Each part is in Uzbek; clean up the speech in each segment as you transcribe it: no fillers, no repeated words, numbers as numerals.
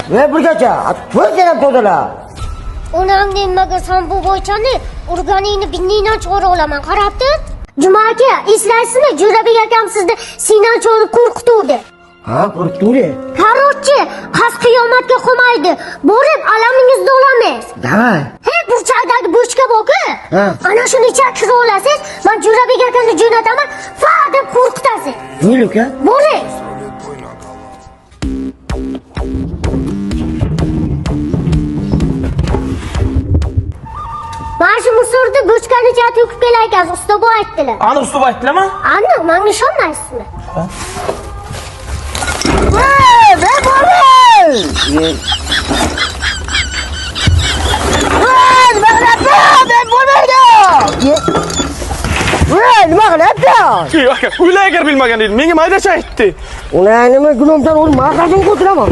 Ve burgacha, atvo'rganam to'dalar. Onamni nimaga san bu bo'ychani urganingni binningdan chiqara olaman, qarabdi? Juma aka, eslaysizmi? Jo'rabek akam sizni siydan cho'rib qo'rqituvdi. Ha, qo'rqituvdi. Qarorchi, qas qiyomatga qolmaydi. Borib alamingizni olamiz. Davay. He, burchakdagi bochka bor-ku. Ha. Ana shuni ichiga kirib olasiz, men Jo'rabek akamni jo'nataman, fa deb qo'rqitasiz. Buyur uka. Boring. Mana shu musorda bochkani ichiga to'kib kelay ekan, usta bu aytdilar. Aniq usta aytdilarmi? Aniq, menga ishonmaysizmi? Ne bo'lar? Nima qilyapti? Aka, o'ylay agar bilmagan edim. Menga maydacha aytdi. Ular nima gunomdan o'l mag'azin qo'tiraman.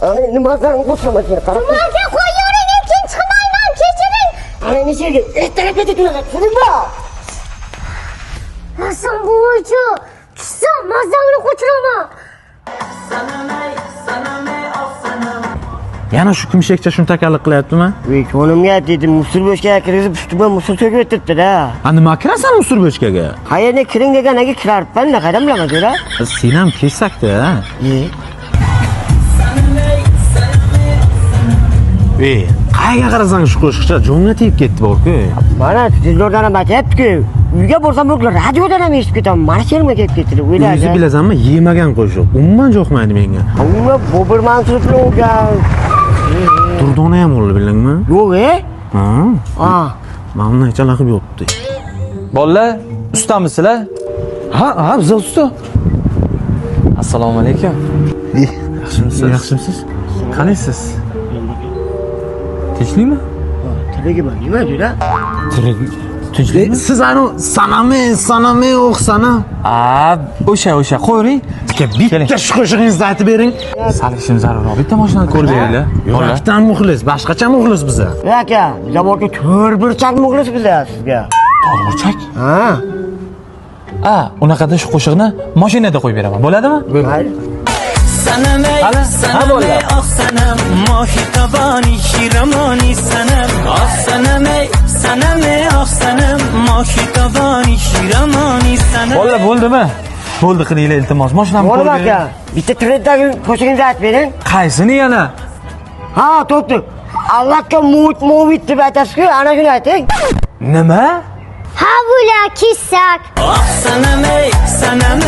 Ana nimadan qo'tiraman seni qarab. Aka, qo'yavering, men keyin chiqmayman, kechiring. Ana nechega ertalab ketib turingmi? Hasan buvichi, kissam mazamni qo'chiraman. Yana shu kimshakcha shuntakalik qilyaptimi? Voy, ko'nimga dedim, musul boshga kirib, ustiga musul to'kib o'tiribdi-da. Ha, nima kirasan usur bochkaga? Qayerga kiring deganiga kirarman, qayerdan bilaman dera? Sen ham kessakda. Qayerga qarasang shu qo'shiqcha jonga tegib ketdi borku. Mana televizordan ham aytibdi-ku. Uyga borsam yo'qlar, radiodan ham eshitib ketaman. Mana she'rga kelib ketdi. O'zingiz bilasanmi, yemagan qo'shiq. Umuman yoqmaydi menga. Uni Bobur Mansurovni o'qigan. Durdona ham oldi bilingmi? Yo'q, Ha. Mana uni chalaqib yotdi. Bolalar, ustamisizlar? Ha, biz usta. Assalomu alaykum. Yaxshimisiz? Qalaysiz? Tinchlikmi? Tiligi bor, nima dera? Tinchlikmi? Siz anu sanami o'qsana. O'sha, qo'ying. Bitta shu qo'shig'ingizni aytib bering. Sal ishim zarur. Bitta mashinani ko'rib beringlar. Yurakdan muxlis, boshqacha muxlis biza. Aka, zavodga to'rtburchak muxlis bizlar sizga. To'g'richak? Ha. Unaqada shu qo'shiqni mashinada qo'yib beraman. Bo'ladimi? Mayli. Sanam ah sanam mohitabani shiramani sanam ah sanam ah sanam mohitabani shiramani sanam. Bolalar, bo'ldimi? Bo'ldi, qilinglar iltimos. Mashinani Bo'ldi ko'rib aka. bering. Bitta tredagi qo'shig'ingizni aytib bering. Qaysini yana? Ha, to'g'ri. Allohga mu'min deb aytasiz-ku, ana shuni ayting. Nima? Ha, bular kissak. Ah sanam ah sanam